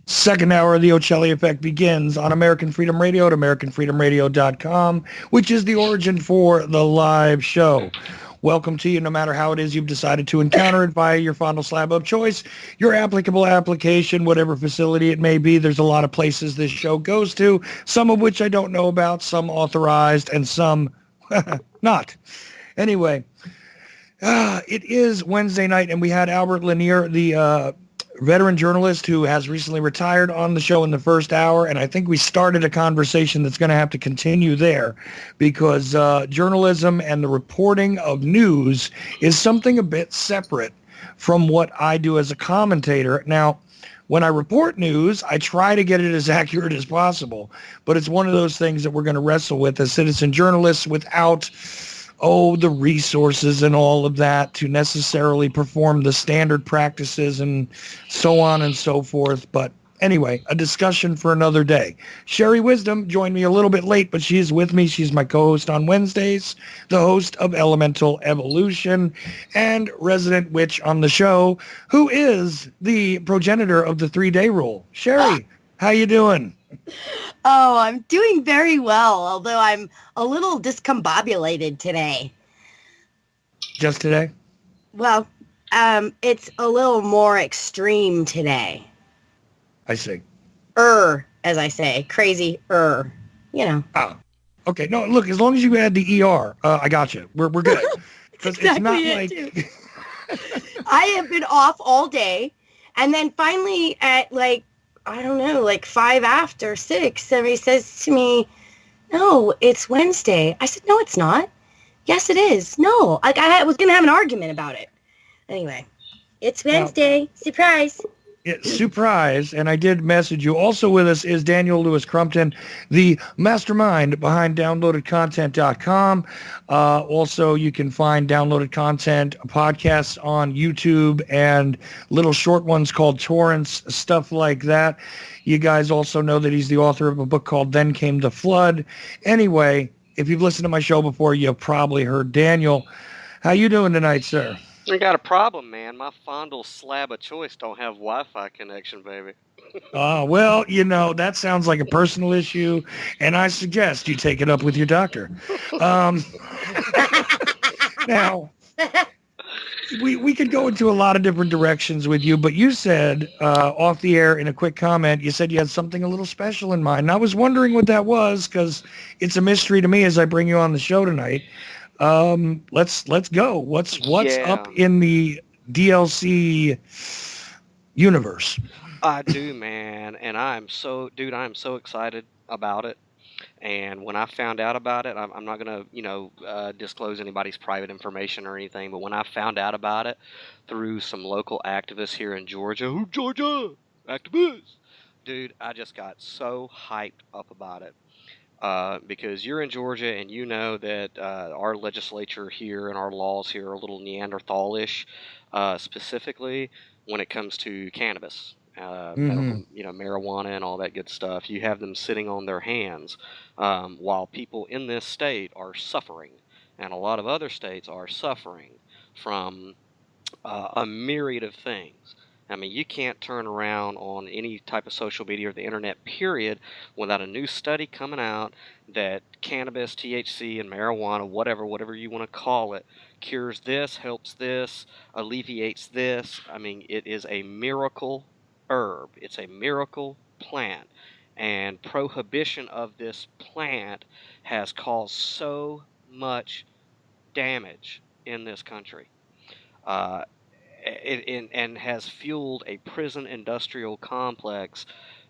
Second hour of the Ochelli Effect begins on American Freedom Radio at AmericanFreedomRadio.com, which is the origin for the live show. Welcome to you, no matter how it is you've decided to encounter it via your fondle slab of choice, your applicable application, whatever facility it may be. There's a lot of places this show goes to, some of which I don't know about, some authorized, and some not. Anyway, it is Wednesday night, and we had Albert Lanier, the veteran journalist who has recently retired, on the show in the first hour, and I think we started a conversation that's going to have to continue there because journalism and the reporting of news is something a bit separate from what I do as a commentator. Now, when I report news, I try to get it as accurate as possible, but it's one of those things that we're going to wrestle with as citizen journalists without the resources and all of that to necessarily perform the standard practices and so on and so forth. But anyway, a discussion for another day. Sherry Wisdom joined me a little bit late, but she's with me. She's my co-host on Wednesdays, the host of Elemental Evolution, and resident witch on the show, who is the progenitor of the 3-day rule. Sherry, how you doing? Oh, I'm doing very well, although I'm a little discombobulated today. Just today? Well, it's a little more extreme today. I see. As I say, crazy, you know. Oh, okay. No, look, as long as you add the ER, I got you. We're good. Because exactly it's not like... I have been off all day, and then finally at I don't know, 5 after 6, somebody says to me, "No, it's Wednesday." I said, "No, it's not." "Yes, it is." "No." I was going to have an argument about it. Anyway, it's Wednesday. Well, surprise. Surprise. And I did message you. Also with us is Daniel Lewis Crumpton, the mastermind behind downloadedcontent.com. Also, you can find downloaded content podcasts on YouTube and little short ones called torrents, stuff like that. You guys also know that he's the author of a book called Then Came the Flood. Anyway, if you've listened to my show before, you've probably heard Daniel. How you doing tonight, sir? I got a problem, man. My fondle slab of choice don't have Wi-Fi connection, baby. Well, that sounds like a personal issue, and I suggest you take it up with your doctor. Now, we could go into a lot of different directions with you, but you said off the air in a quick comment, you said you had something a little special in mind. And I was wondering what that was because it's a mystery to me as I bring you on the show tonight. Let's go. What's up in the DLC universe? I do, man, and I'm so excited about it. And when I found out about it, I'm not gonna, disclose anybody's private information or anything. But when I found out about it through some local activists here in Georgia, Georgia activists, dude, I just got so hyped up about it. Because you're in Georgia and you know that our legislature here and our laws here are a little Neanderthal-ish, specifically when it comes to cannabis, medical, marijuana and all that good stuff. You have them sitting on their hands while people in this state are suffering, and a lot of other states are suffering from a myriad of things. I mean, you can't turn around on any type of social media or the internet, period, without a new study coming out that cannabis, THC, and marijuana, whatever you want to call it, cures this, helps this, alleviates this. I mean, it is a miracle herb. It's a miracle plant. And prohibition of this plant has caused so much damage in this country. And has fueled a prison industrial complex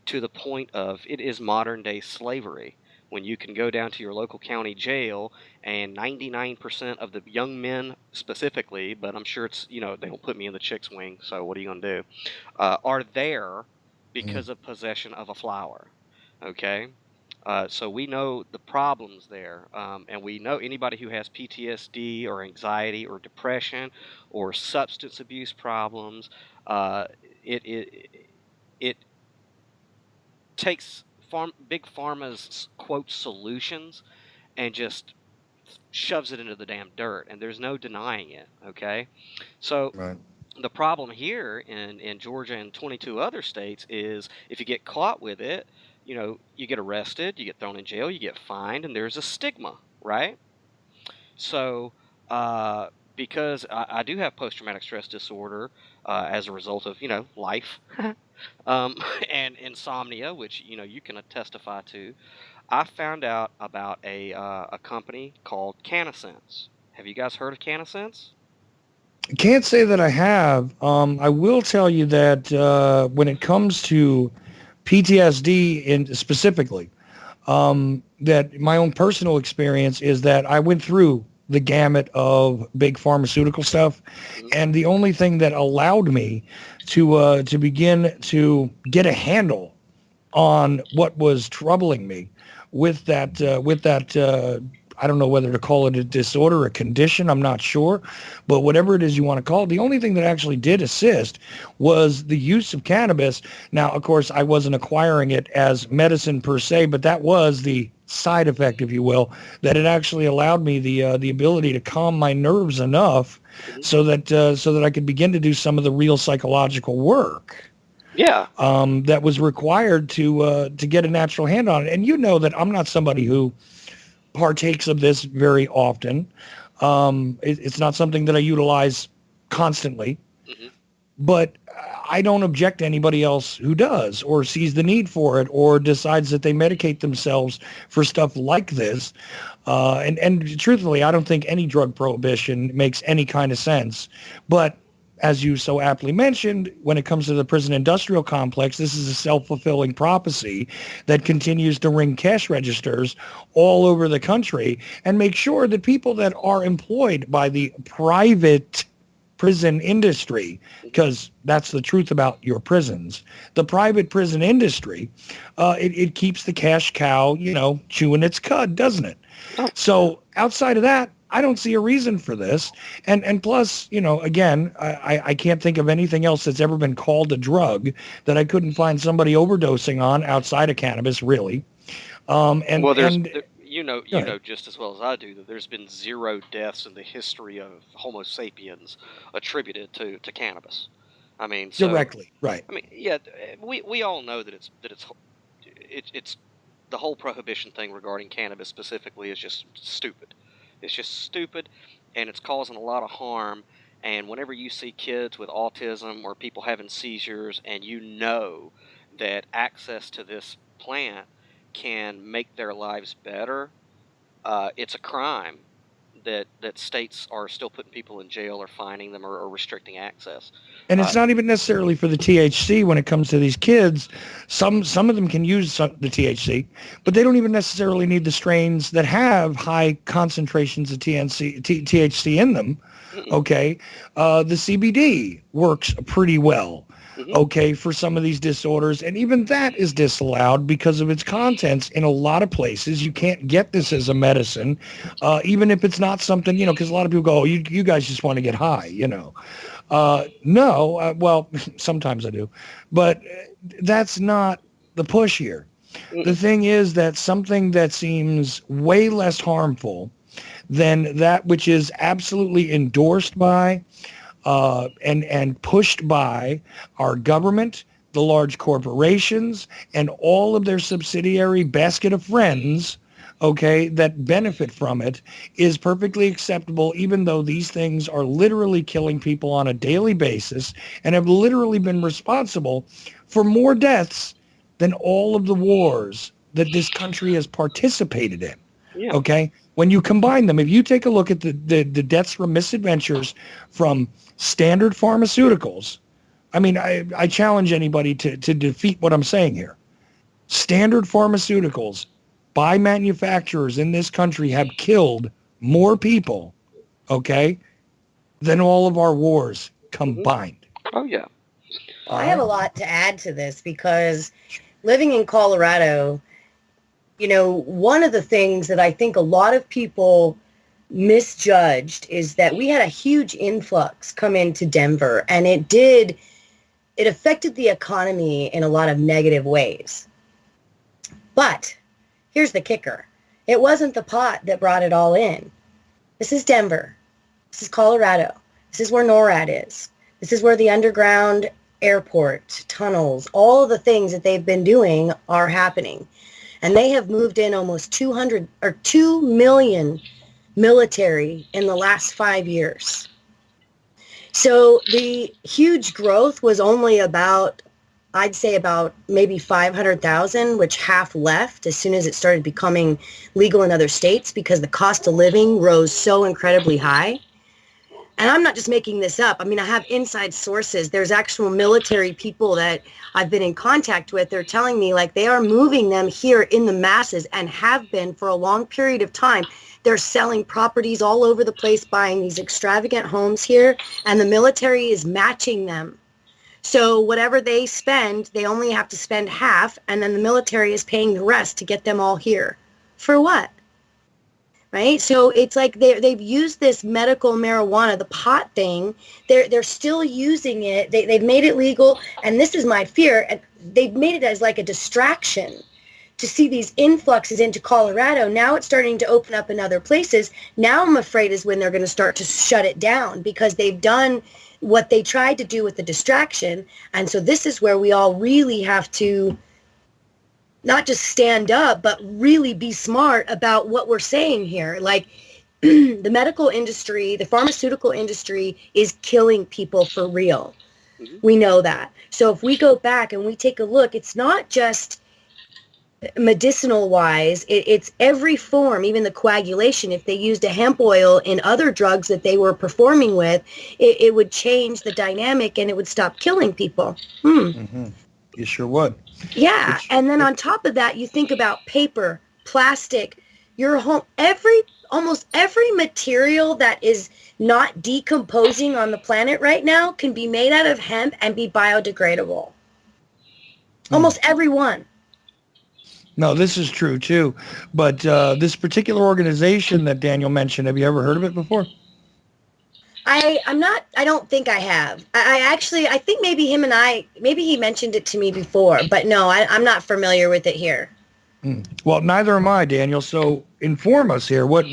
to the point of it is modern day slavery. When you can go down to your local county jail and 99% of the young men specifically, but I'm sure it's, they don't put me in the chick's wing, so what are you going to do, are there because of possession of a flower. Okay? So we know the problems there, and we know anybody who has PTSD or anxiety or depression or substance abuse problems, it takes big pharma's quote solutions and just shoves it into the damn dirt, and there's no denying it. Okay, so Right. the problem here in Georgia and 22 other states is if you get caught with it, you get arrested, you get thrown in jail, you get fined, and there's a stigma, right? So, uh, because I do have post-traumatic stress disorder as a result of, life um, and insomnia, which, you can testify to, I found out about a company called CannaSense. Have you guys heard of CannaSense? Can't say that I have. I will tell you that when it comes to PTSD in specifically, that my own personal experience is that I went through the gamut of big pharmaceutical stuff, Mhm. and the only thing that allowed me to begin to get a handle on what was troubling me with that I don't know whether to call it a disorder, a condition, I'm not sure, but whatever it is you want to call it, the only thing that actually did assist was the use of cannabis. Now, of course, I wasn't acquiring it as medicine per se, but that was the side effect, if you will, that it actually allowed me the ability to calm my nerves enough Mhm. so that I could begin to do some of the real psychological work Yeah. that was required to get a natural hand on it. And you know that I'm not somebody who partakes of this very often. It's not something that I utilize constantly, Hmm. but I don't object to anybody else who does or sees the need for it or decides that they medicate themselves for stuff like this. And truthfully, I don't think any drug prohibition makes any kind of sense. But as you so aptly mentioned, when it comes to the prison industrial complex, this is a self-fulfilling prophecy that continues to ring cash registers all over the country and make sure that people that are employed by the private prison industry, because that's the truth about your prisons, the private prison industry, it keeps the cash cow, chewing its cud, doesn't it? Oh, So outside of that, I don't see a reason for this. And plus, again, I can't think of anything else that's ever been called a drug that I couldn't find somebody overdosing on outside of cannabis, really. And well, and go you ahead. know just as well as I do that there's been zero deaths in the history of Homo sapiens attributed to cannabis. I mean, so Directly, right. yeah, we all know it's the whole prohibition thing regarding cannabis specifically is just stupid. It's just stupid, and it's causing a lot of harm. And whenever you see kids with autism or people having seizures, and you know that access to this plant can make their lives better, it's a crime that states are still putting people in jail or fining them or restricting access. And Uh, it's not even necessarily for the THC when it comes to these kids. Some of them can use the THC, but they don't even necessarily need the strains that have high concentrations of THC in them. mm-mm, Okay, the CBD works pretty well. mm-hmm, Okay, for some of these disorders, and even that is disallowed because of its contents in a lot of places. You can't get this as a medicine, even if it's not something, because a lot of people go, oh, you guys just want to get high. No, well, sometimes I do, but that's not the push here. The mm-mm, thing is that something that seems way less harmful than that which is absolutely endorsed by and pushed by our government, the large corporations, and all of their subsidiary basket of friends, okay, that benefit from it is perfectly acceptable, even though these things are literally killing people on a daily basis and have literally been responsible for more deaths than all of the wars that this country has participated in. yeah. Okay. When you combine them, if you take a look at the deaths from misadventures from standard pharmaceuticals, I mean, I challenge anybody to defeat what I'm saying here. Standard pharmaceuticals by manufacturers in this country have killed more people, okay, than all of our wars Mm-hmm. combined. Oh yeah. I All have a right. lot to add to this because living in Colorado, one of the things that I think a lot of people misjudged is that we had a huge influx come into Denver, and it affected the economy in a lot of negative ways. But here's the kicker. It wasn't the pot that brought it all in. This is Denver. This is Colorado. This is where NORAD is. This is where the underground airport, tunnels, all of the things that they've been doing are happening. And they have moved in almost 2 million military in the last 5 years. So the huge growth was only about, I'd say about maybe 500,000, which half left as soon as it started becoming legal in other states because the cost of living rose so incredibly high. And I'm not just making this up. I mean, I have inside sources. There's actual military people that I've been in contact with. They're telling me like they are moving them here in the masses and have been for a long period of time. They're selling properties all over the place, buying these extravagant homes here, and the military is matching them. So whatever they spend, they only have to spend half, and then the military is paying the rest to get them all here. For what? Right? So it's like they've used this medical marijuana, the pot thing. They're still using it. They've made it legal, and this is my fear. And they've made it as like a distraction to see these influxes into Colorado. Now it's starting to open up in other places. Now I'm afraid is when they're going to start to shut it down because they've done what they tried to do with the distraction. And so this is where we all really have to not just stand up, but really be smart about what we're saying here. Like the medical industry, the pharmaceutical industry is killing people for real. Mhm. We know that. So if we go back and we take a look, it's not just medicinal wise, it's every form, even the coagulation. If they used a hemp oil in other drugs that they were performing with, it would change the dynamic and it would stop killing people. Mm-hmm. You sure would. Yeah. And then on top of that, you think about paper, plastic, your home, almost every material that is not decomposing on the planet right now can be made out of hemp and be biodegradable. Almost every one. No, this is true too. But this particular organization that Daniel mentioned, have you ever heard of it before? I don't think I have. I think maybe he mentioned it to me before, but no, I'm not familiar with it here. Well, neither am I, Daniel. So inform us here. What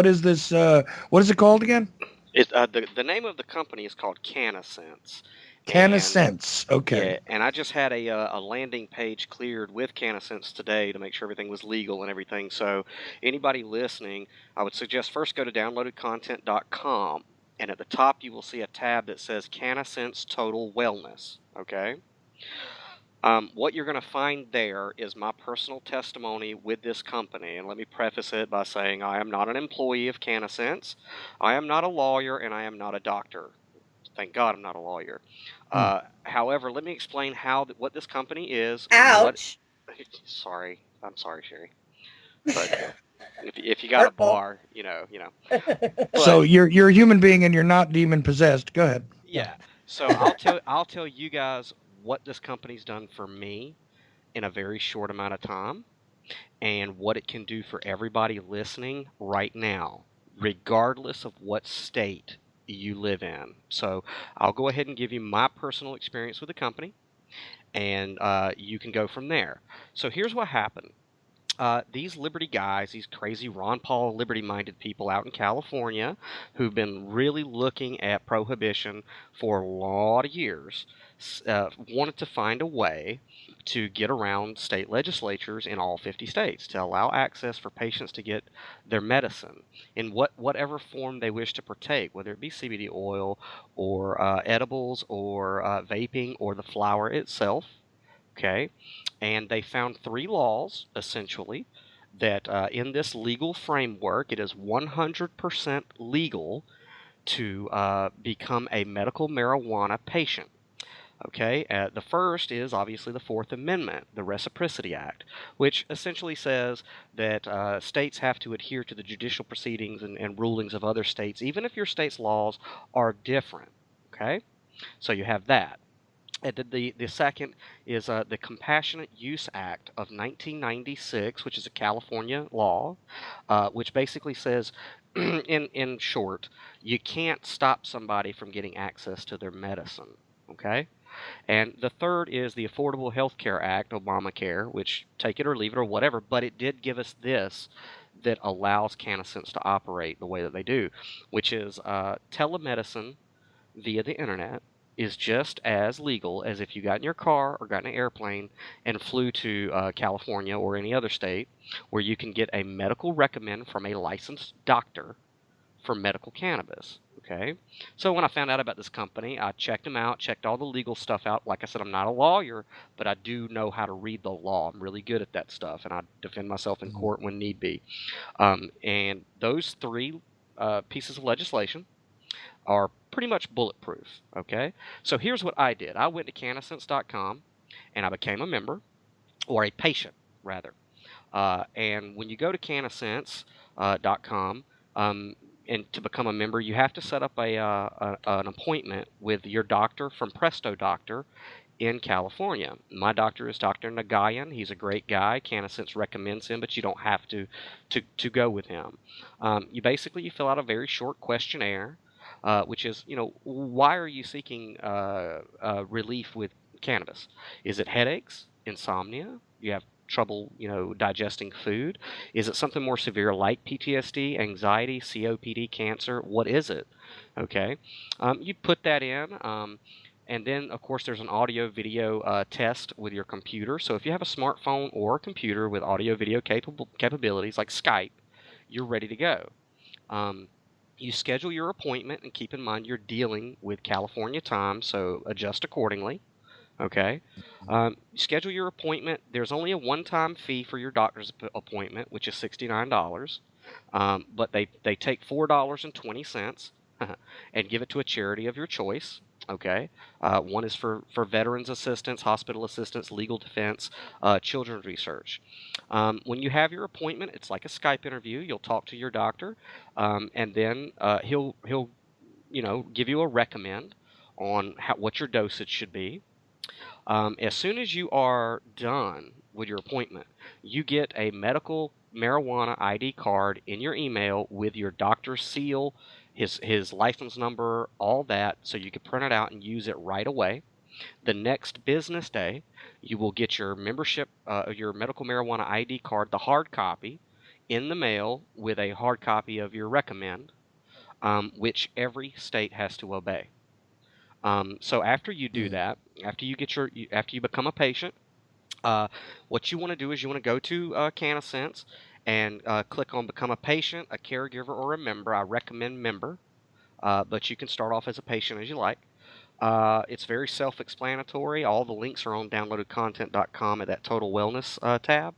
is this? What is it called again? The name of the company is called CannaSense. CannaSense. Okay. Yeah, and I just had a landing page cleared with CannaSense today to make sure everything was legal and everything. So anybody listening, I would suggest first go to downloadedcontent.com, and at the top you will see a tab that says CannaSense Total Wellness. Okay. What you're going to find there is my personal testimony with this company, and let me preface it by saying I am not an employee of CannaSense. I am not a lawyer, and I am not a doctor. Thank God I'm not a lawyer. However, let me explain what this company is. Ouch. Sorry, I'm sorry, Sherry. But if you got a Hurtful. bar, you know. But So you're a human being and you're not demon possessed. Go ahead. yeah, so I'll tell you guys what this company's done for me in a very short amount of time, and what it can do for everybody listening right now, regardless of what state you live in. So I'll go ahead and give you my personal experience with the company, and you can go from there. So here's what happened. These Liberty guys, these crazy Ron Paul Liberty-minded people out in California who've been really looking at prohibition for a lot of years, wanted to find a way to get around state legislatures in all 50 states to allow access for patients to get their medicine in whatever form they wish to partake, whether it be CBD oil or edibles or vaping or the flower itself. Okay, and they found three laws essentially that in this legal framework, it is 100% legal to become a medical marijuana patient. Okay, the first is obviously the Fourth Amendment, the Reciprocity Act, which essentially says that states have to adhere to the judicial proceedings and rulings of other states, even if your state's laws are different. Okay, so you have that. And then the second is the Compassionate Use Act of 1996, which is a California law, which basically says, in short, you can't stop somebody from getting access to their medicine. Okay? And the third is the Affordable Health Care Act, Obamacare, which take it or leave it or whatever, but it did give us this, that allows CannaSense to operate the way that they do, which is telemedicine via the internet is just as legal as if you got in your car or got in an airplane and flew to California or any other state, where you can get a medical recommend from a licensed doctor for medical cannabis. Okay, so when I found out about this company, I checked them out, checked all the legal stuff out. Like I said, I'm not a lawyer, but I do know how to read the law. I'm really good at that stuff, and I defend myself in court when need be. And those three pieces of legislation are pretty much bulletproof. Okay, so here's what I did. I went to CannaSense.com and I became a member, or a patient rather. And when you go to CannaSense.com, and to become a member, you have to set up an appointment with your doctor from Presto Doctor in California. My doctor is Dr. Nagayan. He's a great guy. CannaSense recommends him, but you don't have to go with him. You fill out a very short questionnaire, which is, why are you seeking relief with cannabis? Is it headaches, insomnia? You have trouble, digesting food? Is it something more severe like PTSD, anxiety, COPD, cancer? What is it? Okay, you put that in, and then of course there's an audio video test with your computer. So if you have a smartphone or a computer with audio video capabilities like Skype, you're ready to go. You schedule your appointment, and keep in mind you're dealing with California time, so adjust accordingly. Okay. Schedule your appointment. There's only a one-time fee for your doctor's appointment, which is $69. But they take $4.20 and give it to a charity of your choice. Okay. One is for veterans assistance, hospital assistance, legal defense, children's research. When you have your appointment, it's like a Skype interview. You'll talk to your doctor, and then he'll give you a recommend on what your dosage should be. As soon as you are done with your appointment, you get a medical marijuana ID card in your email with your doctor's seal, his license number, all that, so you can print it out and use it right away. The next business day, you will get your your medical marijuana ID card, the hard copy, in the mail with a hard copy of your recommend, which every state has to obey. So after you do that, after you become a patient, what you want to do is you want to go to CannaSense and click on Become a Patient, a Caregiver, or a Member. I recommend Member, but you can start off as a patient as you like. It's very self-explanatory. All the links are on downloadedcontent.com at that Total Wellness tab.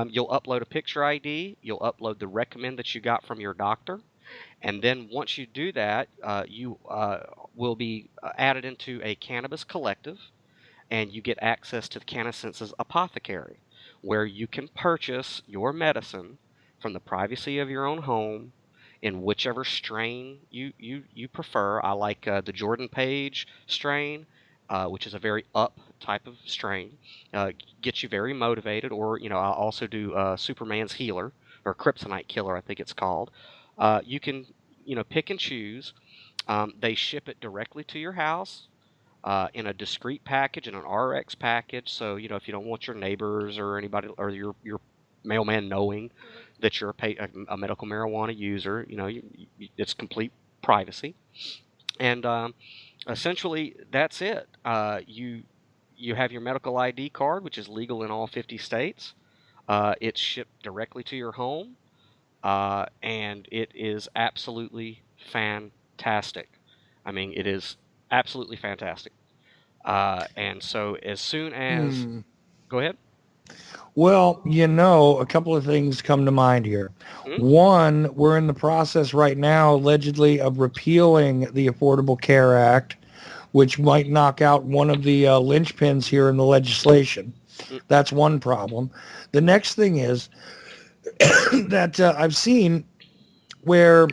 You'll upload a picture ID. You'll upload the recommend that you got from your doctor. And then once you do that, you will be added into a cannabis collective, and you get access to the CannaSense's apothecary, where you can purchase your medicine from the privacy of your own home in whichever strain you prefer. I like the Jordan Page strain, which is a very up type of strain. Gets you very motivated. Or, I'll also do Superman's Healer, or Kryptonite Killer, I think it's called. You can, pick and choose. They ship it directly to your house in a discreet package, in an RX package. So, if you don't want your neighbors or anybody or your mailman knowing that you're a medical marijuana user, it's complete privacy. And essentially, that's it. You have your medical ID card, which is legal in all 50 states. It's shipped directly to your home. And it is absolutely fantastic. I mean, it is absolutely fantastic. And so as soon as... Go ahead. Well, a couple of things come to mind here. One, we're in the process right now, allegedly, of repealing the Affordable Care Act, which might knock out one of the linchpins here in the legislation. That's one problem. The next thing is that I've seen where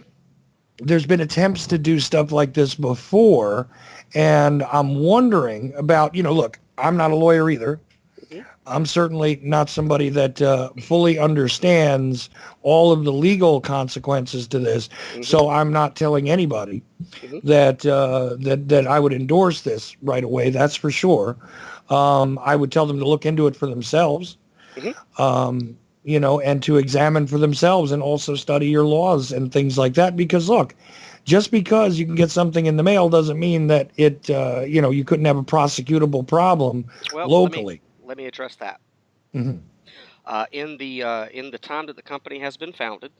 there's been attempts to do stuff like this before, and I'm wondering about, look, I'm not a lawyer either. I'm certainly not somebody that fully understands all of the legal consequences to this. So I'm not telling anybody that I would endorse this right away. That's for sure. I would tell them to look into it for themselves. and to examine for themselves and also study your laws and things like that. Because look, just because you can get something in the mail doesn't mean that you couldn't have a prosecutable problem Well, locally. let me address that. Mhm. In the time that the company has been founded,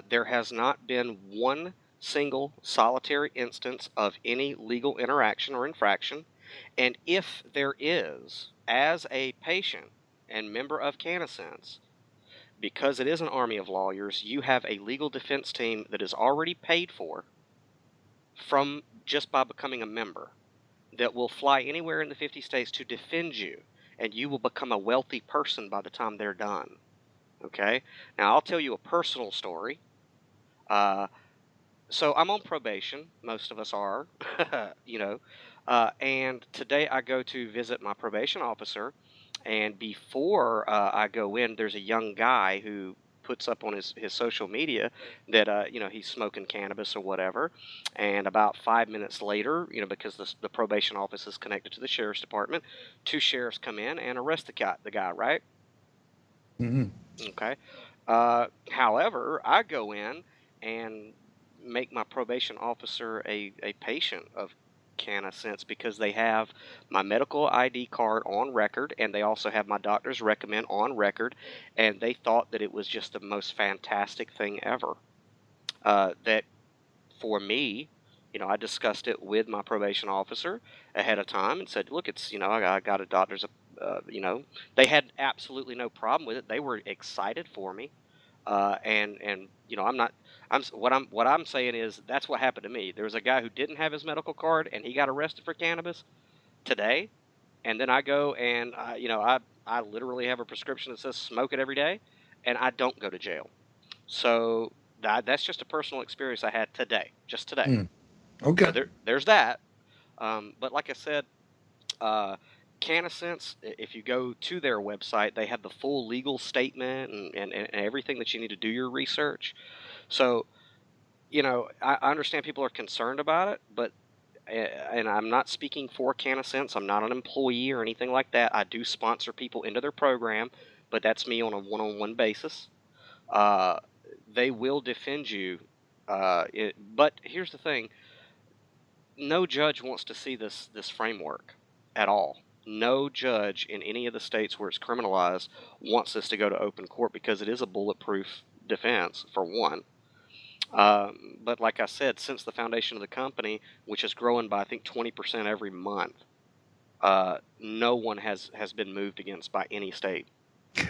there has not been one single solitary instance of any legal interaction or infraction. And if there is, as a patient and member of CannaSense, because it is an army of lawyers, you have a legal defense team that is already paid for from just by becoming a member that will fly anywhere in the 50 states to defend you, and you will become a wealthy person by the time they're done. Okay? Now, I'll tell you a personal story. Uh, so I'm on probation. Most of us are, and today I go to visit my probation officer. And before I go in, there's a young guy who puts up on his social media that he's smoking cannabis or whatever. And about 5 minutes later, because the probation office is connected to the sheriff's department, two sheriffs come in and arrest the guy, right? Mhm. Okay. However, I go in and make my probation officer a patient of CannaSense because they have my medical ID card on record, and they also have my doctor's recommend on record, and they thought that it was just the most fantastic thing ever. That for me, I discussed it with my probation officer ahead of time and said, look, it's, I got a doctor's, they had absolutely no problem with it. They were excited for me. And I'm not, what I'm saying is that's what happened to me. There was a guy who didn't have his medical card and he got arrested for cannabis today. And then I go and, I literally have a prescription that says smoke it every day, and I don't go to jail. So that's just a personal experience I had today, just today. Mm. Okay. So there's that. But like I said, uh, CannaSense, if you go to their website, they have the full legal statement and everything that you need to do your research. So, I understand people are concerned about it, but, and I'm not speaking for CannaSense. I'm not an employee or anything like that. I do sponsor people into their program, but that's me on a one-on-one basis. Uh, they will defend you. But here's the thing. No judge wants to see this framework at all. No judge in any of the states where it's criminalized wants this to go to open court because it is a bulletproof defense, for one. But like I said, since the foundation of the company, which is growing by I think 20% every month, no one has been moved against by any state.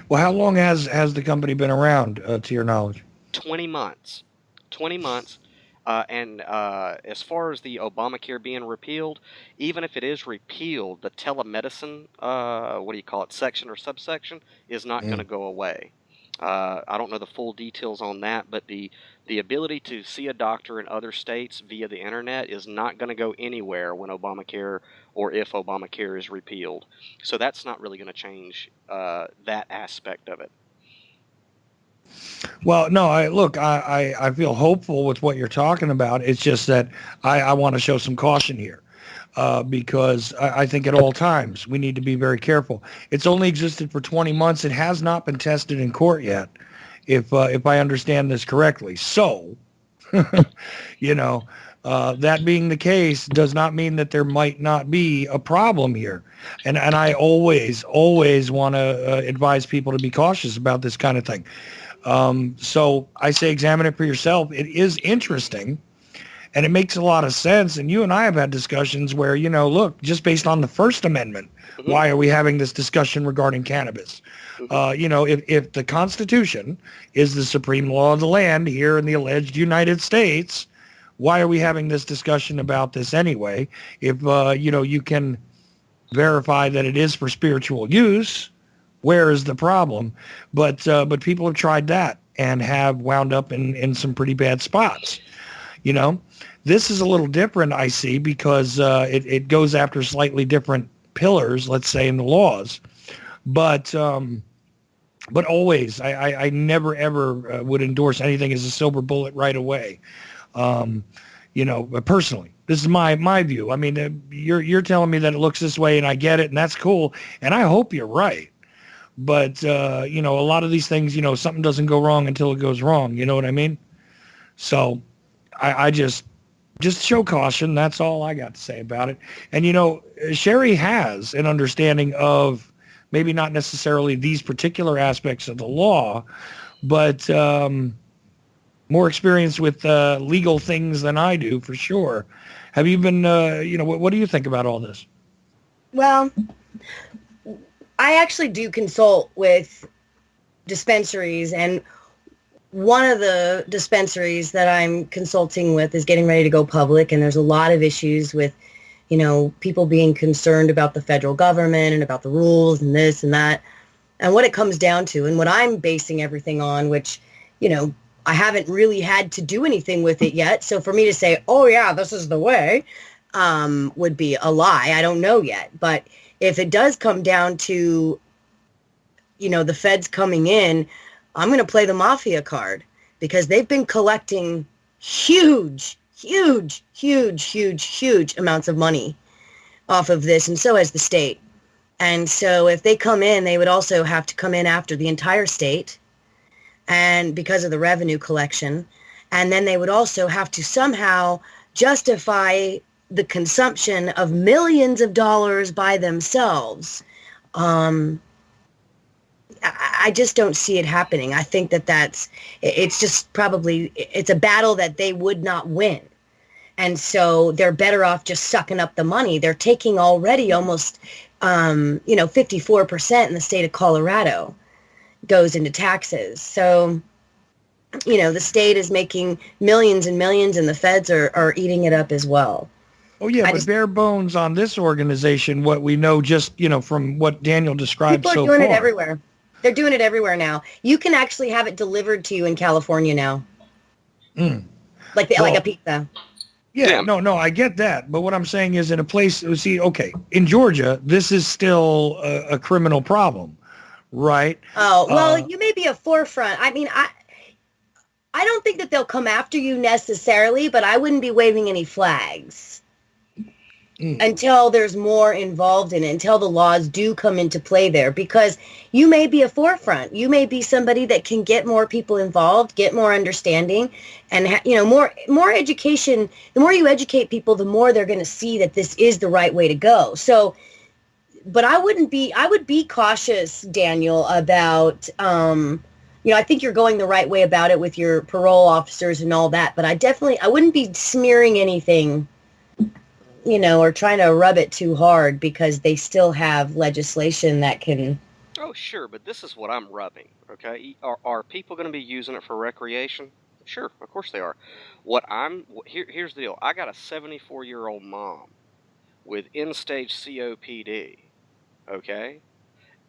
Well, how long has the company been around, to your knowledge? 20 months. 20 months. And as far as the Obamacare being repealed, even if it is repealed, the telemedicine, section or subsection, is not going to go away. I don't know the full details on that, but the ability to see a doctor in other states via the internet is not going to go anywhere when Obamacare or if Obamacare is repealed. So that's not really going to change that aspect of it. Well, no, I feel hopeful with what you're talking about. It's just that I want to show some caution here, because I think at all times we need to be very careful. It's only existed for 20 months. It has not been tested in court yet, if I understand this correctly. So, that being the case does not mean that there might not be a problem here. And I always want to advise people to be cautious about this kind of thing. So I say examine it for yourself. It is interesting, and it makes a lot of sense. And you and I have had discussions where, look, just based on the First Amendment, Mm-hmm. why are we having this discussion regarding cannabis? Mm-hmm. If the Constitution is the supreme law of the land here in the alleged United States, why are we having this discussion about this anyway? If, you can verify that it is for spiritual use, where is the problem? But people have tried that and have wound up in some pretty bad spots. This is a little different, I see, because it goes after slightly different pillars, let's say, in the laws. But always, I never ever would endorse anything as a silver bullet right away. Personally, this is my view. I mean, you're telling me that it looks this way, and I get it, and that's cool, and I hope you're right. But, you know, a lot of these things, you know, something doesn't go wrong until it goes wrong. You know what I mean? So I just show caution. That's all I got to say about it. And, you know, Sherry has an understanding of maybe not necessarily these particular aspects of the law, but more experience with legal things than I do, for sure. Have you been, you know, what do you think about all this? Well, I actually do consult with dispensaries, and one of the dispensaries that I'm consulting with is getting ready to go public, and there's a lot of issues with, you know, people being concerned about the federal government and about the rules and this and that. And what it comes down to, and what I'm basing everything on, which, you know, I haven't really had to do anything with it yet. So for me to say, oh yeah, this is the way, would be a lie. I don't know yet. But if it does come down to, you know, the feds coming in, I'm going to play the mafia card, because they've been collecting huge amounts of money off of this. And so has the state. And so if they come in, they would also have to come in after the entire state, and because of the revenue collection. And then they would also have to somehow justify the consumption of millions of dollars by themselves. I just don't see it happening. I think it's just probably, it's a battle that they would not win. And so they're better off just sucking up the money. They're taking already almost, 54% in the state of Colorado goes into taxes. So, you know, the state is making millions and millions, and the feds are eating it up as well. Oh, yeah, but bare bones on this organization, what we know just, you know, from what Daniel described so far. People are doing it everywhere. They're doing it everywhere now. You can actually have it delivered to you in California now. Like a pizza. Yeah, no, I get that. But what I'm saying is, in a place, see, okay, in Georgia, this is still a criminal problem, right? Oh, well, you may be a forefront. I mean, I don't think that they'll come after you necessarily, but I wouldn't be waving any flags until there's more involved in it, until the laws do come into play there, because you may be a forefront. You may be somebody that can get more people involved, get more understanding, and, you know, more education. The more you educate people, the more they're going to see that this is the right way to go. So, but I would be cautious, Daniel, about, you know, I think you're going the right way about it with your parole officers and all that, but I wouldn't be smearing anything, you know, or trying to rub it too hard, because they still have legislation that can. Oh, sure, but this is what I'm rubbing, okay? Are people going to be using it for recreation? Sure, of course they are. Here's the deal. I got a 74-year-old mom with end-stage COPD, okay?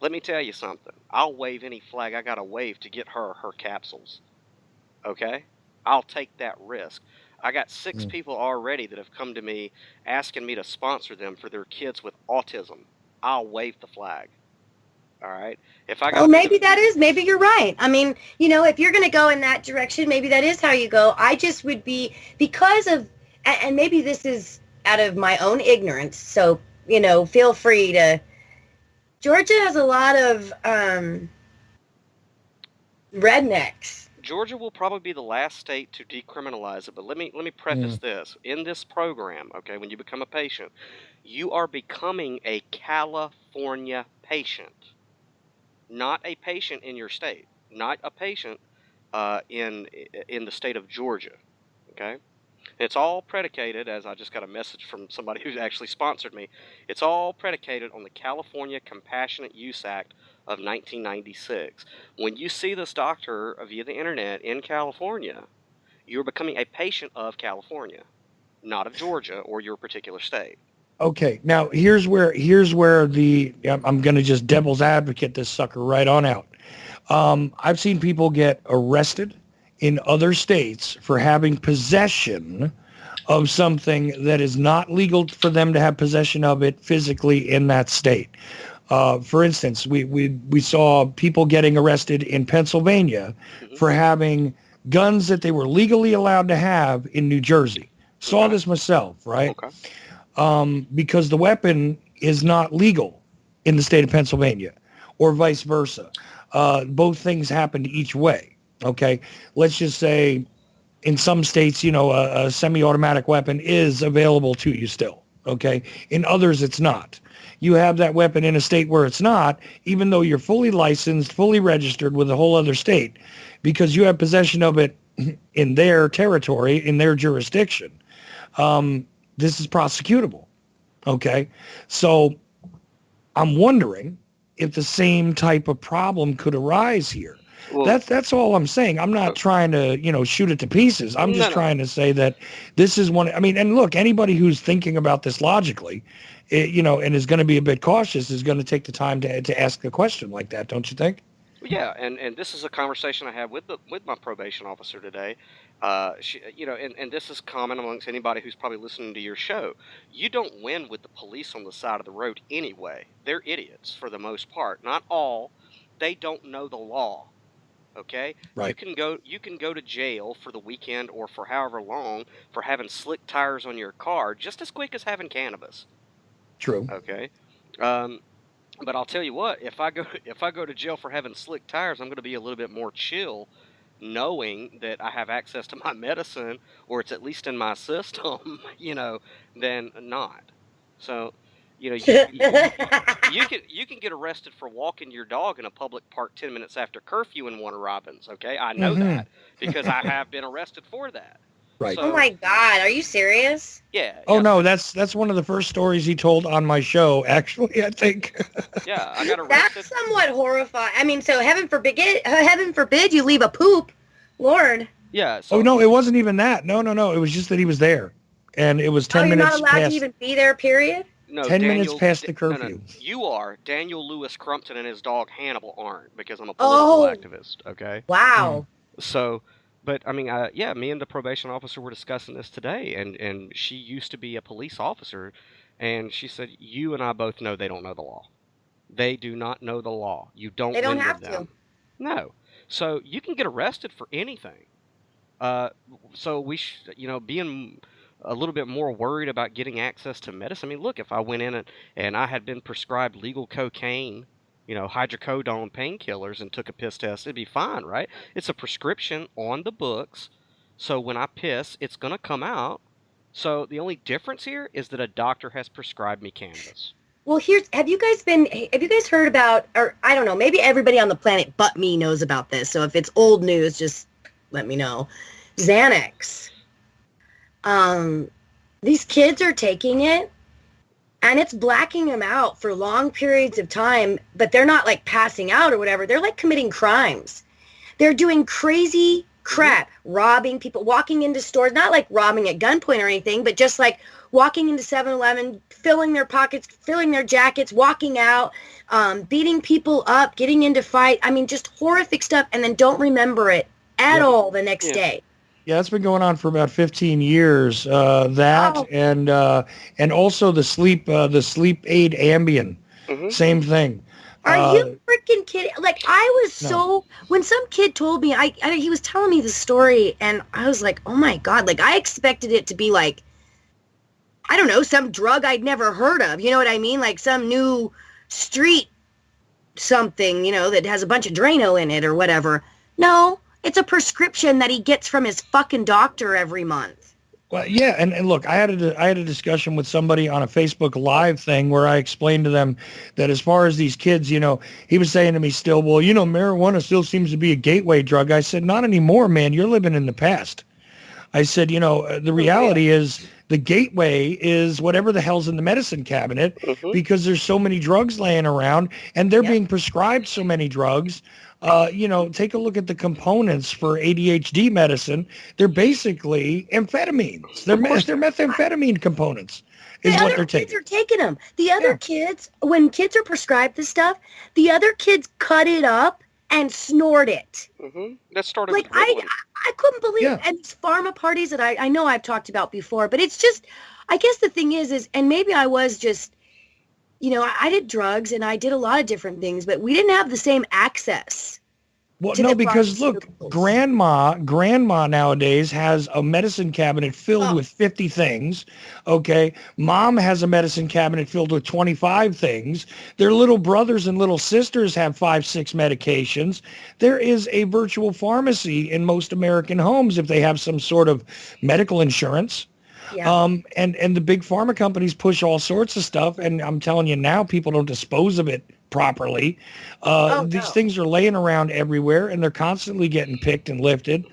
Let me tell you something. I'll wave any flag I got to wave to get her capsules, okay? I'll take that risk. I got 6 people already that have come to me asking me to sponsor them for their kids with autism. I'll wave the flag. All right. Maybe you're right. I mean, you know, if you're going to go in that direction, maybe that is how you go. I just would be, because of, and maybe this is out of my own ignorance. So, you know, feel free to. Georgia has a lot of rednecks. Georgia will probably be the last state to decriminalize it, but let me preface this. In this program, okay, when you become a patient, you are becoming a California patient, not a patient in your state, not a patient in the state of Georgia, okay? It's all predicated, as I just got a message from somebody who's actually sponsored me, it's all predicated on the California Compassionate Use Act of 1996. When you see this doctor via the internet in California, you're becoming a patient of California, not of Georgia or your particular state. Okay, now here's where I'm going to just devil's advocate this sucker right on out. I've seen people get arrested in other states for having possession of something that is not legal for them to have possession of it physically in that state. For instance, we saw people getting arrested in Pennsylvania for having guns that they were legally allowed to have in New Jersey. Saw this myself, right? Okay. Because the weapon is not legal in the state of Pennsylvania. or vice versa. Both things happened each way. Okay. Let's just say in some states, a semi-automatic weapon is available to you still. Okay. In others, it's not. You have that weapon in a state where it's not, even though you're fully licensed, fully registered with a whole other state, because you have possession of it in their territory, in their jurisdiction. This is prosecutable. Okay. So I'm wondering if the same type of problem could arise here. Well, That's all I'm saying. I'm not trying to, shoot it to pieces. I'm just trying to say that this is one. I mean, and look, anybody who's thinking about this logically, and is going to be a bit cautious is going to take the time to ask a question like that. Don't you think? yeah, and this is a conversation I had with my probation officer today. And this is common amongst anybody who's probably listening to your show. You don't win with the police on the side of the road anyway. They're idiots for the most part. Not all. They don't know the law. Okay? Right. You can go to jail for the weekend or for however long for having slick tires on your car just as quick as having cannabis. True. Okay? But I'll tell you what, if I go to jail for having slick tires, I'm going to be a little bit more chill, knowing that I have access to my medicine, or it's at least in my system, than not. So, you can get arrested for walking your dog in a public park 10 minutes after curfew in Warner Robins. Okay, I know that because I have been arrested for that. Right. Oh my God, are you serious? Yeah. Oh no, that's one of the first stories he told on my show. Actually, I think. Yeah, I got arrested. That's somewhat horrifying. I mean, so heaven forbid you leave a poop, Lord. Yeah. So, oh no, it wasn't even that. No. It was just that he was there, and it was 10 minutes. You're not allowed to even be there. Period. No, 10 minutes past the curfew. No. You are. Daniel Lewis Crumpton and his dog Hannibal aren't, because I'm a political activist. Okay. Wow. So. But, I mean, me and the probation officer were discussing this today, and she used to be a police officer, and she said, you and I both know they don't know the law. They do not know the law. You don't They don't win have with them. to. No. So you can get arrested for anything. So we being a little bit more worried about getting access to medicine. I mean, look, if I went in and I had been prescribed legal cocaine, hydrocodone painkillers, and took a piss test, it'd be fine, right? It's a prescription on the books. So when I piss, it's going to come out. So the only difference here is that a doctor has prescribed me cannabis. Well, have you guys heard about, or I don't know, maybe everybody on the planet but me knows about this. So if it's old news, just let me know. Xanax. These kids are taking it, and it's blacking them out for long periods of time, but they're not like passing out or whatever. They're like committing crimes. They're doing crazy crap, robbing people, walking into stores, not like robbing at gunpoint or anything, but just like walking into 7-Eleven, filling their pockets, filling their jackets, walking out, beating people up, getting into fight. I mean, just horrific stuff, and then don't remember it at all the next day. Yeah, it's been going on for about 15 years. And also the sleep aid Ambien, same thing. Are you freaking kidding? Like, I was when some kid told me, he was telling me the story, and I was like, oh my God, like I expected it to be like, I don't know, some drug I'd never heard of. You know what I mean? Like some new street something, that has a bunch of Drano in it or whatever. No. It's a prescription that he gets from his fucking doctor every month. Well, yeah, and look, I had a discussion with somebody on a Facebook Live thing where I explained to them that as far as these kids, he was saying to me still, well, marijuana still seems to be a gateway drug. I said, not anymore, man. You're living in the past. I said, the reality is the gateway is whatever the hell's in the medicine cabinet because there's so many drugs laying around and they're being prescribed so many drugs. Take a look at the components for ADHD medicine. They're basically amphetamines. They're methamphetamine components is what they're taking. The other kids are taking them. The other kids, when kids are prescribed this stuff, the other kids cut it up and snort it. That started like with I couldn't believe it. And these pharma parties that I know I've talked about before, but it's just, I guess the thing is, and maybe I was just, I did drugs and I did a lot of different things, but we didn't have the same access Well, to no, the because look, pharmaceuticals. grandma nowadays has a medicine cabinet filled Oh, with 50 things. Okay. Mom has a medicine cabinet filled with 25 things. Their little brothers and little sisters have 5, 6 medications. There is a virtual pharmacy in most American homes if they have some sort of medical insurance. yeah. And the big pharma companies push all sorts of stuff, and I'm telling you now, people don't dispose of it properly. Oh These no. things are laying around everywhere, and they're constantly getting picked and lifted.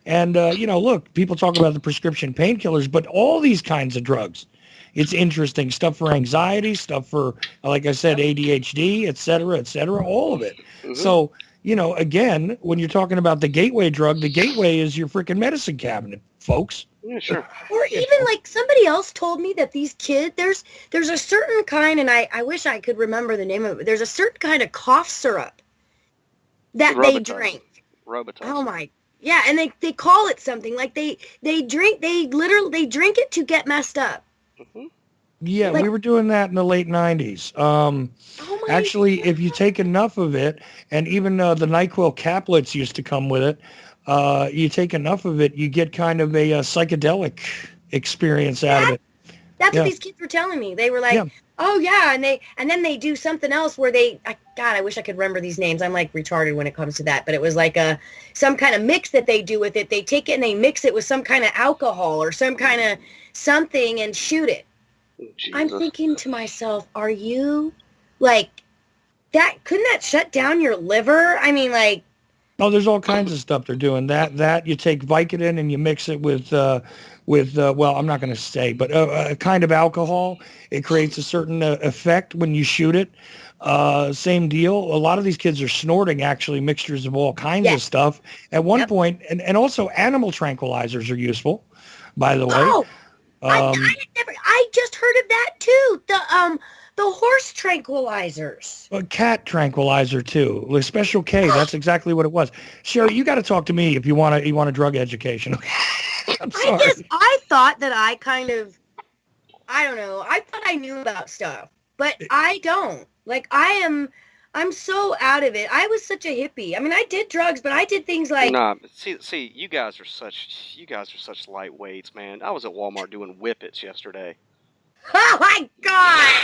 And look, people talk about the prescription painkillers, but all these kinds of drugs, it's interesting stuff for anxiety, stuff for, like I said, Yep. ADHD, et cetera, all of it. Hmm. So, again, when you're talking about the gateway drug, the gateway is your freaking medicine cabinet, folks. Yeah, sure. Or You even know? like somebody else told me that these kids, there's a certain kind, and I wish I could remember the name of it. There's a certain kind of cough syrup that they Robitussin. drink. Oh Robitussin. my, yeah, and they call it something like they literally they drink it to get messed up. Hmm. Yeah, Yeah. we Like, were doing that in the late 90s. oh my Actually, if you god. take enough of it, and even the NyQuil caplets used to come with it, you take enough of it, you get kind of a, psychedelic experience out of That it. that's what Yeah, these kids were telling me. They were yeah. like, "Oh yeah," and then they do something else where God, I wish I could remember these names. I'm like retarded when it comes to that, but it was like a some kind of mix that they do with it. They take it and they mix it with some kind of alcohol or some kind of something and shoot it. I'm Jesus. thinking to myself, are you like that? Couldn't that shut down your liver? I mean, like, Oh, there's all kinds of stuff they're doing. That you take Vicodin and you mix it with well, I'm not going to say, but a kind of alcohol. It creates a certain effect when you shoot it. Same deal. A lot of these kids are snorting actually mixtures of all kinds of yes, stuff at one yep. point, and also animal tranquilizers are useful, by the way. Oh, I Um, had never. I just heard of that too. The horse tranquilizers. a cat tranquilizer too, with Special K. That's exactly what it was. Sherry, you got to talk to me if you want a drug education. I'm sorry. I thought that I kind of I don't know. I thought I knew about stuff, but I don't. Like I'm so out of it. I was such a hippie. I mean, I did drugs, but I did things like, Nah, but see, you guys are such lightweights, man. I was at Walmart doing whippets yesterday. oh my god,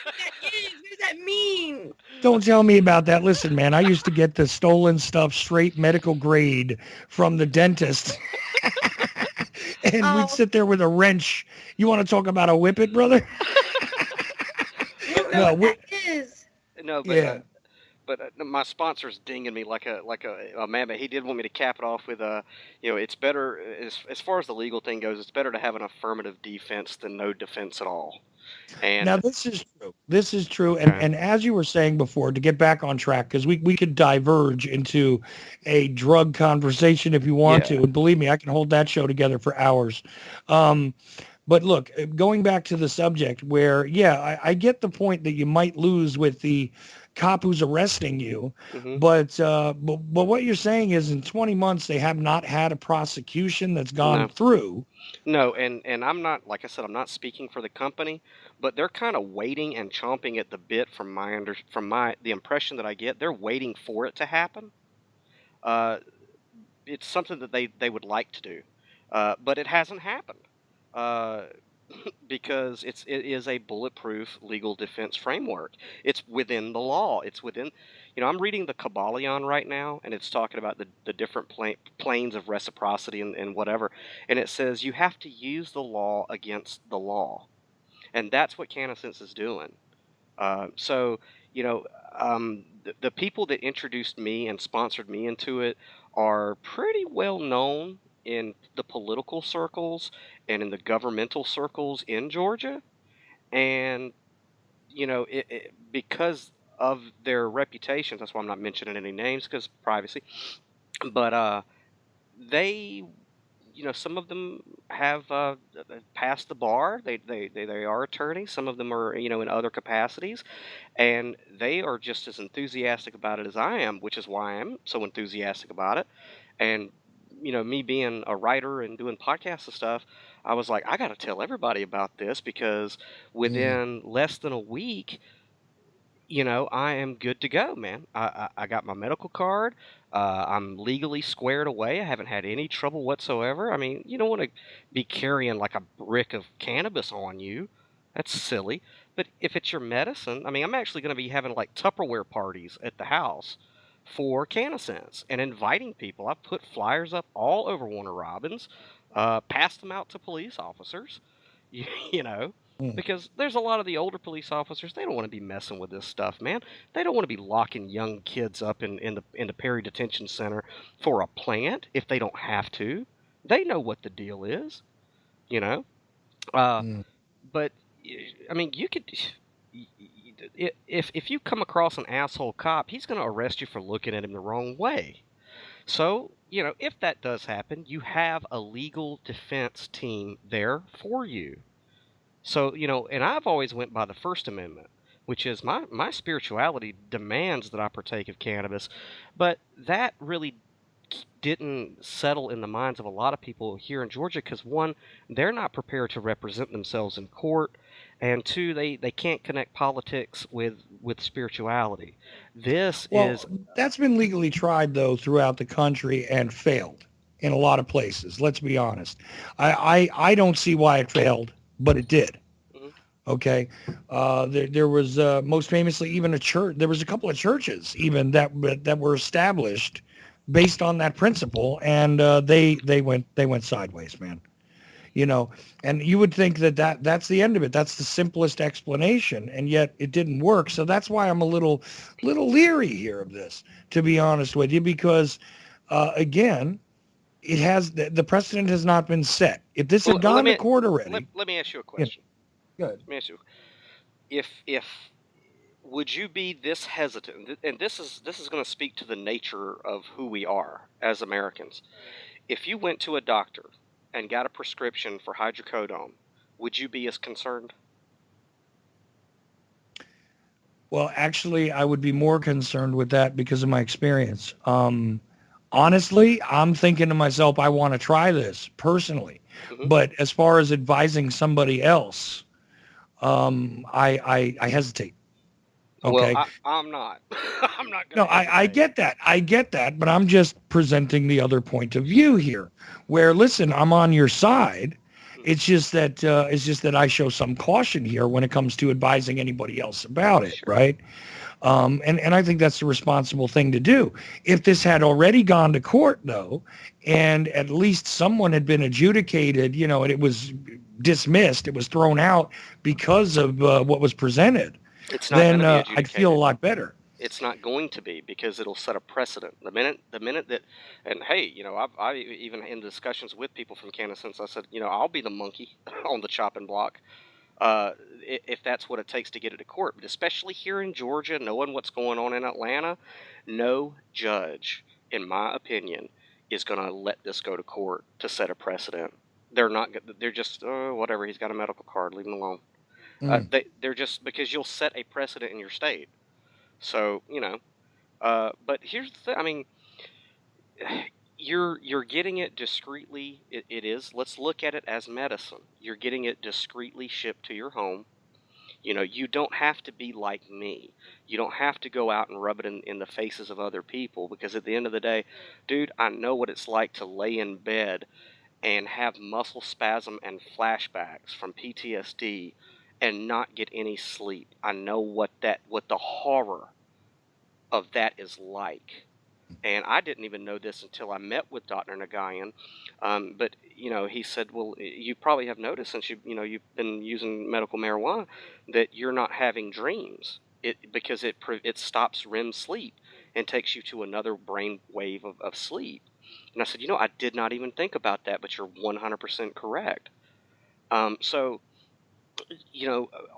what that is? What does that mean? Don't tell me about that. Listen, man, I used to get the stolen stuff straight medical grade from the dentist. And we'd Oh, sit there with a wrench. You want to talk about a whippet, brother? I don't know No, what that is. No, yeah. but my sponsor's dinging me like a man. But he did want me to cap it off with it's better as far as the legal thing goes. It's better to have an affirmative defense than no defense at all. Now And this is true. This is true. And okay, and as you were saying before, to get back on track, because we could diverge into a drug conversation if you want yeah, to. And believe me, I can hold that show together for hours. Um, But look, going back to the subject where, yeah, I get the point that you might lose with the cop who's arresting you, hmm, but what you're saying is in 20 months they have not had a prosecution that's gone no. through. No, and I'm not, like I said, I'm not speaking for the company, but they're kind of waiting and chomping at the bit from the impression that I get. They're waiting for it to happen. Uh, it's something that they would like to do, but it hasn't happened. Uh, because it is a bulletproof legal defense framework. It's within the law. It's within, I'm reading the Kabbalion right now, and it's talking about the different planes of reciprocity and whatever, and it says you have to use the law against the law, and that's what CannaSense is doing. So, you know, the people that introduced me and sponsored me into it are pretty well known in the political circles and in the governmental circles in Georgia. And, because of their reputations, that's why I'm not mentioning any names because privacy, but they some of them have passed the bar. They are attorneys. Some of them are, in other capacities, and they are just as enthusiastic about it as I am, which is why I'm so enthusiastic about it. And me being a writer and doing podcasts and stuff, I was like, I got to tell everybody about this because Yeah. within less than a week, I am good to go, man. I got my medical card. I'm legally squared away. I haven't had any trouble whatsoever. I mean, you don't want to be carrying like a brick of cannabis on you. That's silly. But if it's your medicine, I mean, I'm actually going to be having like Tupperware parties at the house for CannaSense and inviting people. I've put flyers up all over Warner Robins, passed them out to police officers, you, you know, Mm. because there's a lot of the older police officers, they don't want to be messing with this stuff, man. They don't want to be locking young kids up in the Perry Detention Center for a plant if they don't have to. They know what the deal is, you know. Uh, Mm. but I mean, you could if you come across an asshole cop, he's going to arrest you for looking at him the wrong way. So, if that does happen, you have a legal defense team there for you. So, and I've always went by the First Amendment, which is my spirituality demands that I partake of cannabis, but that really didn't settle in the minds of a lot of people here in Georgia because one, they're not prepared to represent themselves in court, and two, they can't connect politics with spirituality. This is Well, that's been legally tried though throughout the country and failed in a lot of places. Let's be honest. I don't see why it failed, but it did. Mhm. Okay, there was most famously even a church. There was a couple of churches even that were established based on that principle, and they went sideways, man. You know, and you would think that's the end of it. That's the simplest explanation, and yet it didn't work. So that's why I'm a little leery here of this, to be honest with you, because again, the precedent has not been set. If this Well, had let gone to me court let, already, let me ask you a yeah, question. good. Let me ask you, if would you be this hesitant? And this is going to speak to the nature of who we are as Americans. If you went to a doctor and got a prescription for hydrocodone, would you be as concerned? Well, actually, I would be more concerned with that because of my experience. Honestly, I'm thinking to myself, I want to try this personally. Hmm. But as far as advising somebody else, I hesitate. Well, Okay. I'm not. I'm not going No, to I hesitate. get that. I get that. But I'm just presenting the other point of view here where, listen, I'm on your side. Hmm. It's just that I show some caution here when it comes to advising anybody else about it. Sure. Right. And I think that's the responsible thing to do. If this had already gone to court, though, and at least someone had been adjudicated, and it was dismissed, it was thrown out because of what was presented, It's not going then to be I'd feel a adjudicated. lot better. It's not going to be because it'll set a precedent. The minute that, and hey, I even in discussions with people from CannaSense, I said, I'll be the monkey on the chopping block, if that's what it takes to get it to court. But especially here in Georgia, knowing what's going on in Atlanta, no judge, in my opinion, is going to let this go to court to set a precedent. They're not. They're just whatever. He's got a medical card. Leave him alone. Mm. They're just because you'll set a precedent in your state. So but here's the thing. I mean, you're getting it discreetly. It is. Let's look at it as medicine. You're getting it discreetly shipped to your home. You don't have to be like me. You don't have to go out and rub it in the faces of other people because at the end of the day, dude, I know what it's like to lay in bed and have muscle spasm and flashbacks from PTSD and not get any sleep. I know what the horror of that is like. And I didn't even know this until I met with Dr. Nagayan. But he said, "Well, you probably have noticed since you've been using medical marijuana that you're not having dreams. Because it stops REM sleep and takes you to another brain wave of sleep." And I said, I did not even think about that, but you're 100% correct. So,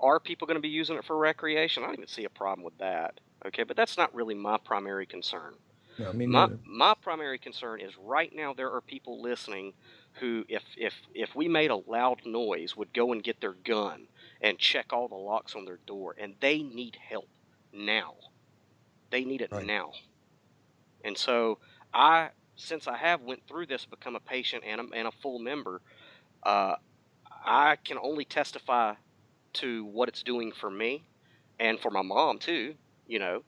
are people going to be using it for recreation? I don't even see a problem with that. Okay, but that's not really my primary concern. No, me My neither. my primary concern is right now there are people listening who, if we made a loud noise, would go and get their gun and check all the locks on their door, and they need help now. They need it Right. now. And so since I have went through this, become a patient and a full member, uh, I can only testify to what it's doing for me and for my mom too. you know,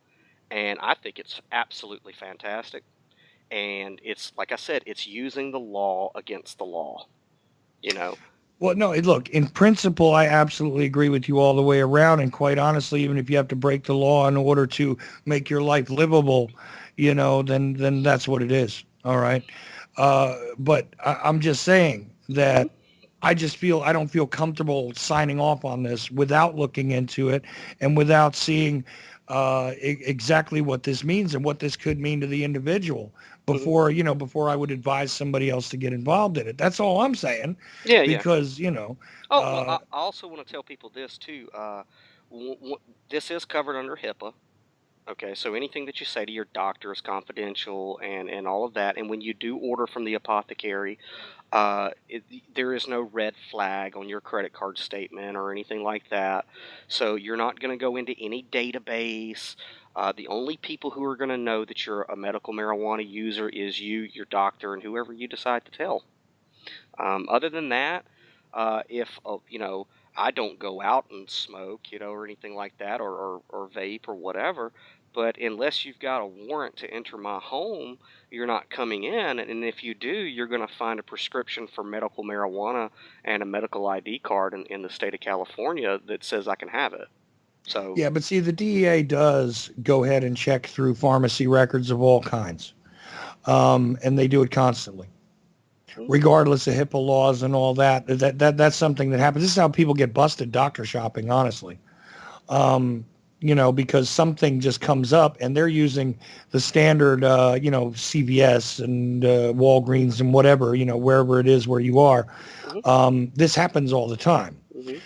and I think it's absolutely fantastic. And it's, like I said, it's using the law against the law, you know. Well, no, look, in principle, I absolutely agree with you all the way around. And quite honestly, even if you have to break the law in order to make your life livable, then that's what it is. All right. But I'm just saying Hmm. that I don't feel comfortable signing off on this without looking into it and without seeing exactly what this means and what this could mean to the individual Hmm. before I would advise somebody else to get involved in it. That's all I'm saying, Yeah, yeah. because Oh, well, uh, I also want to tell people this too. This is covered under HIPAA. Okay, so anything that you say to your doctor is confidential, and all of that. And when you do order from the apothecary, it, there is no red flag on your credit card statement or anything like that. So you're not going to go into any database. The only people who are going to know that you're a medical marijuana user is you, your doctor, and whoever you decide to tell. Other than that, if I don't go out and smoke, or anything like that, or vape or whatever. But unless you've got a warrant to enter my home, you're not coming in. And if you do, you're going to find a prescription for medical marijuana and a medical ID card in the state of California that says I can have it. So, yeah, but see, the DEA does go ahead and check through pharmacy records of all kinds, and they do it constantly, mm, regardless of HIPAA laws and all that. That's something that happens. This is how people get busted doctor shopping, honestly. Um, because something just comes up and they're using the standard, CVS and Walgreens and whatever, wherever it is where you are. mhm, This happens all the time. mhm,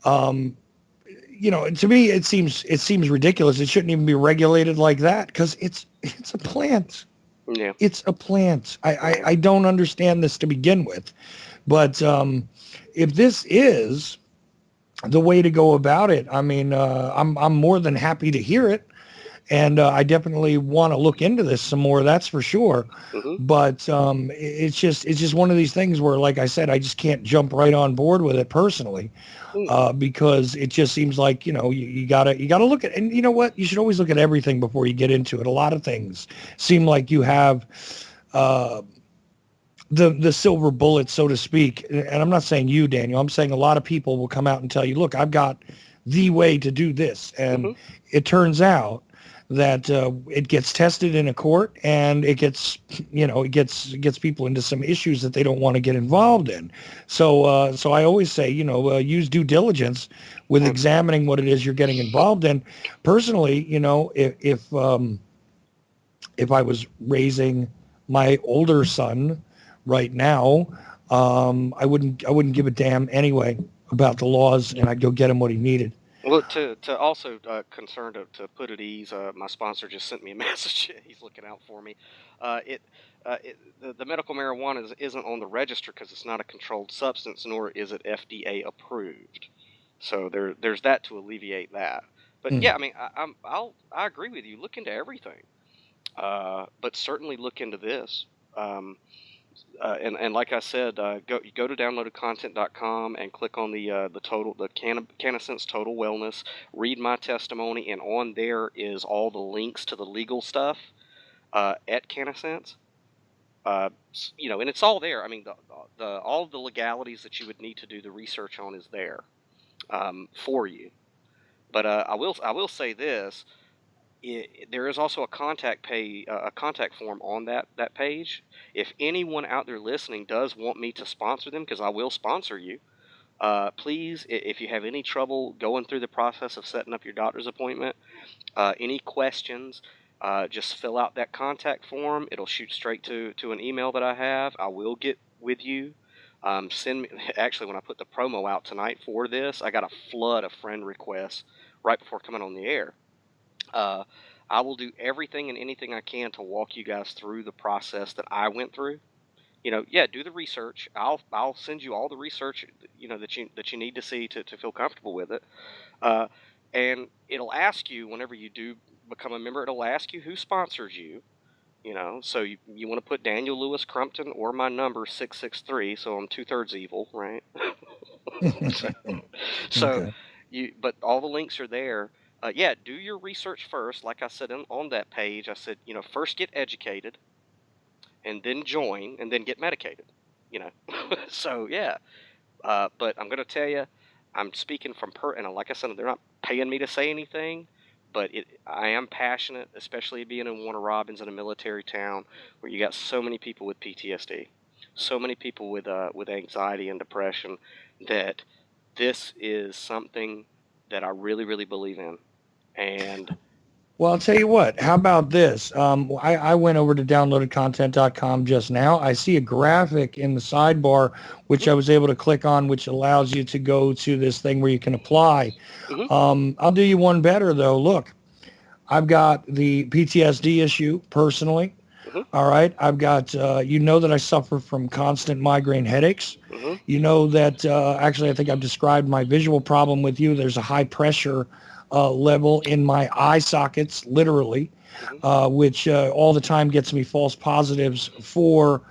Um, to me, it seems ridiculous. It shouldn't even be regulated like that because it's a plant. yeah, It's a plant. I, I, right, I don't understand this to begin with. But if this is the way to go about it, I mean, I'm more than happy to hear it, and I definitely want to look into this some more. That's for sure. mhm, But it's just one of these things where, like I said, I just can't jump right on board with it personally, mm, because it just seems like you gotta look at, and you know what, you should always look at everything before you get into it. A lot of things seem like you have uh, the silver bullet, so to speak. And I'm not saying you, Daniel. I'm saying a lot of people will come out and tell you, look, I've got the way to do this. And mhm, it turns out that it gets tested in a court, and it gets people into some issues that they don't want to get involved in. So I always say, use due diligence with absolutely. examining what it is you're getting involved in. Personally, if I was raising my older son right now, I wouldn't give a damn anyway about the laws, and I'd go get him what he needed. Well, to also concern to put at ease, my sponsor just sent me a message. He's looking out for me. It, the medical marijuana isn't on the register because it's not a controlled substance, nor is it FDA approved. So there's that to alleviate that. But Mm. yeah, I mean, I agree with you. Look into everything, but certainly look into this. Um, and like I said, go to downloadedcontent.com and click on the CannaSense Total Wellness. Read my testimony, and on there is all the links to the legal stuff at CannaSense. And it's all there. I mean, all of the legalities that you would need to do the research on is there for you. But I will say this: there is also a contact form on that page. If anyone out there listening does want me to sponsor them, because I will sponsor you, please, if you have any trouble going through the process of setting up your doctor's appointment, any questions, just fill out that contact form. It'll shoot straight to an email that I have. I will get with you. Send me. Actually, when I put the promo out tonight for this, I got a flood of friend requests right before coming on the air. uh, I will do everything and anything I can to walk you guys through the process that I went through. Yeah, do the research. I'll send you all the research that you need to see to feel comfortable with it. Uh, and it'll ask you whenever you do become a member. It'll ask you who sponsors you. So you want to put Daniel Lewis Crumpton or my number 663. So I'm 2/3 evil, right? so, so Okay. but all the links are there. yeah, do your research first. Like I said on that page, I said, first get educated and then join and then get medicated, you know. So, yeah. But I'm going to tell you, I'm speaking from and like I said, they're not paying me to say anything, but I am passionate, especially being in Warner Robins in a military town where you got so many people with PTSD, so many people with anxiety and depression, that this is something that I really, really believe in. And Well, I'll tell you what. How about this? I went over to downloadedcontent.com just now. I see a graphic in the sidebar, which I was able to click on, which allows you to go to this thing where you can apply. I'll do you one better, though. Look, I've got the PTSD issue personally. All right. I've got, that I suffer from constant migraine headaches. You know that actually, I think I've described my visual problem with you. There's a high pressure level in my eye sockets, literally, which all the time gets me false positives for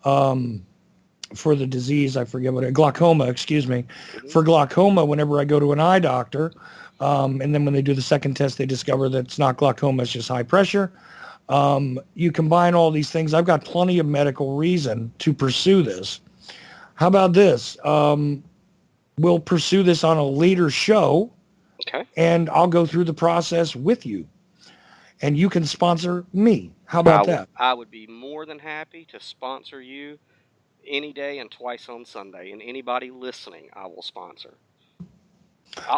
the disease. I forget glaucoma, excuse me, for glaucoma whenever I go to an eye doctor. And then when they do the second test, they discover that it's not glaucoma, it's just high pressure. You combine all these things. I've got plenty of medical reason to pursue this. How about this? We'll pursue this on a later show. Okay. And I'll go through the process with you. And you can sponsor me. How about that? I would be more than happy to sponsor you any day and twice on Sunday. And anybody listening, I will sponsor.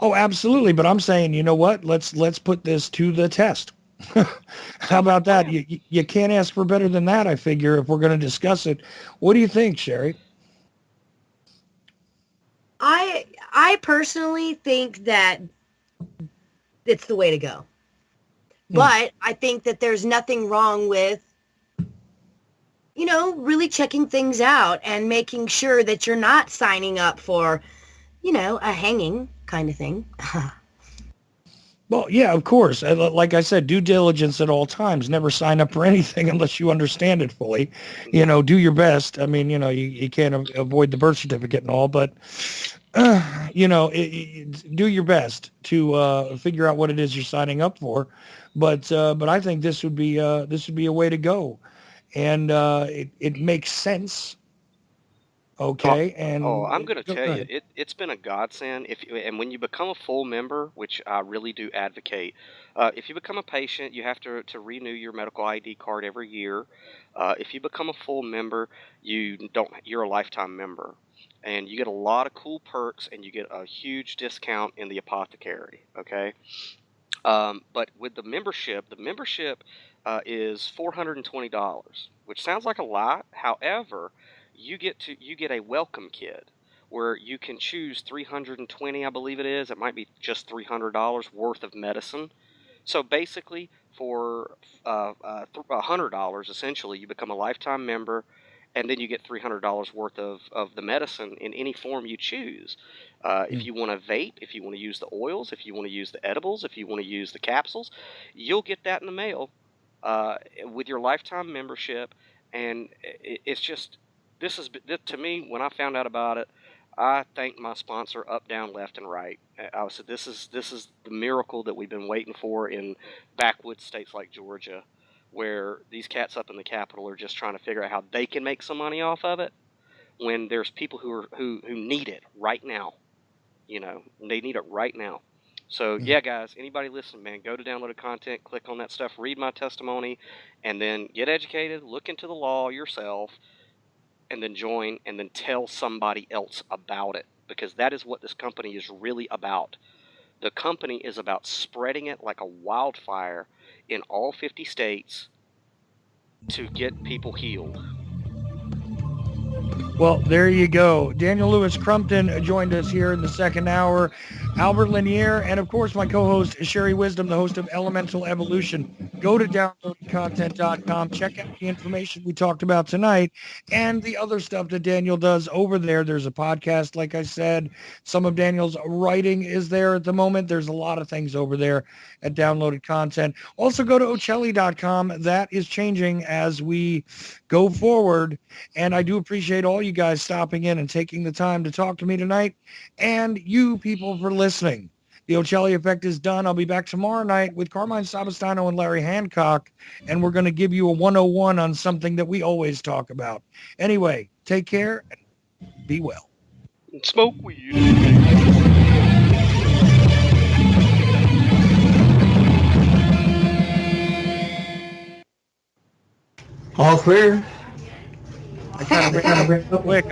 Oh, absolutely. But I'm saying, you know what? Let's put this to the test. How about that? You can't ask for better than that, I figure, if we're going to discuss it. What do you think, Sherry? I personally think that it's the way to go. But I think that there's nothing wrong with, really checking things out and making sure that you're not signing up for, a hanging kind of thing. Well, yeah, of course. Like I said, due diligence at all times. Never sign up for anything unless you understand it fully. Do your best. I mean, you can't avoid the birth certificate and all, but do your best to figure out what it is you're signing up for. But I think this would be a way to go, and it makes sense. Okay, I'm going to tell you, it's been a godsend. And when you become a full member, which I really do advocate, if you become a patient, you have to renew your medical ID card every year. If you become a full member, you're a lifetime member. And you get a lot of cool perks, and you get a huge discount in the apothecary, okay? But with the membership is $420, which sounds like a lot. However, you get a welcome kit where you can choose 320, I believe it is. It might be just $300 worth of medicine. So basically, for $100, essentially, you become a lifetime member, and then you get $300 worth of the medicine in any form you choose. If you want to vape, if you want to use the oils, if you want to use the edibles, if you want to use the capsules, you'll get that in the mail with your lifetime membership. And it's just, to me, when I found out about it, I thanked my sponsor up, down, left, and right. I said, this is the miracle that we've been waiting for in backwoods states like Georgia, where these cats up in the Capitol are just trying to figure out how they can make some money off of it, when there's people who need it right now. They need it right now. So yeah, guys, anybody listening, man, go to downloaded content, click on that stuff, read my testimony, and then get educated, look into the law yourself, and then join, and then tell somebody else about it, because that is what this company is really about. The company is about spreading it like a wildfire in all 50 states to get people healed. Well, there you go. Daniel Lewis Crumpton joined us here in the second hour. Albert Lanier, and of course my co-host Sherry Wisdom, the host of Elemental Evolution. Go to downloadedcontent.com. Check out the information we talked about tonight and the other stuff that Daniel does over there. There's a podcast, like I said. Some of Daniel's writing is there at the moment. There's a lot of things over there at Downloaded Content. Also go to Ochelli.com. That is changing as we go forward. And I do appreciate all you guys stopping in and taking the time to talk to me tonight, and you people for listening. The Ochelli Effect is done. I'll be back tomorrow night with Carmine Sabastano and Larry Hancock, and we're going to give you a 101 on something that we always talk about. Anyway, take care and be well. Smoke weed. All clear. I kind of ran up quick.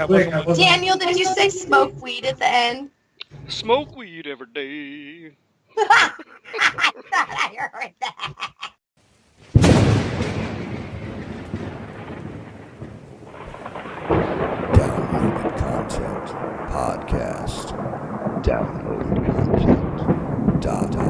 Daniel, did you say smoke weed at the end? Smoke weed every day. I thought I heard that. Downloaded content podcast. Download content.